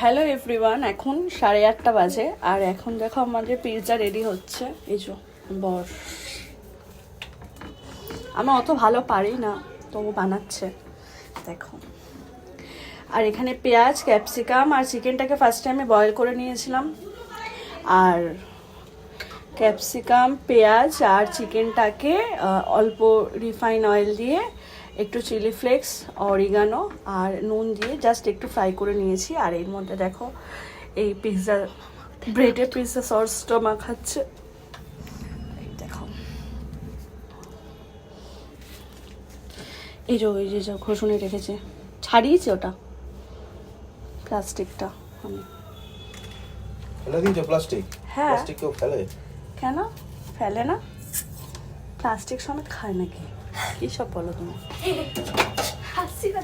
Hello everyone, এখন 8:30 বাজে আর এখন দেখো আমাদের পিৎজা রেডি হচ্ছে। এই যে বস, আমি অত ভালো পারি না তবু বানাচ্ছে দেখো। আর এখানে পেঁয়াজ, ক্যাপসিকাম আর চিকেনটাকে ফার্স্টে আমি বয়েল করে নিয়েছিলাম। আর ক্যাপসিকাম, পেঁয়াজ আর চিকেনটাকে অল্প রিফাইন অয়েল দিয়ে একটু চিলি ফ্লেক্স, অরিগানো আর নুন দিয়ে জাস্ট একটু ফ্রাই করে নিয়েছি। আর এর মধ্যে দেখো এই পিৎজা ব্রেডে পিৎজা সসটা মাখাচ্ছে। এই দেখো, এই যে ঘষুনি রেখেছে, ছাড়িয়েছে ওটা প্লাস্টিকটা। আমি ফেলে দিয়েছো প্লাস্টিক? হ্যাঁ। প্লাস্টিক কেউ ফেলে? কেন ফেলে না? প্লাস্টিক সমেত খায় নাকি? কি সব বলো তুমি? হাসি না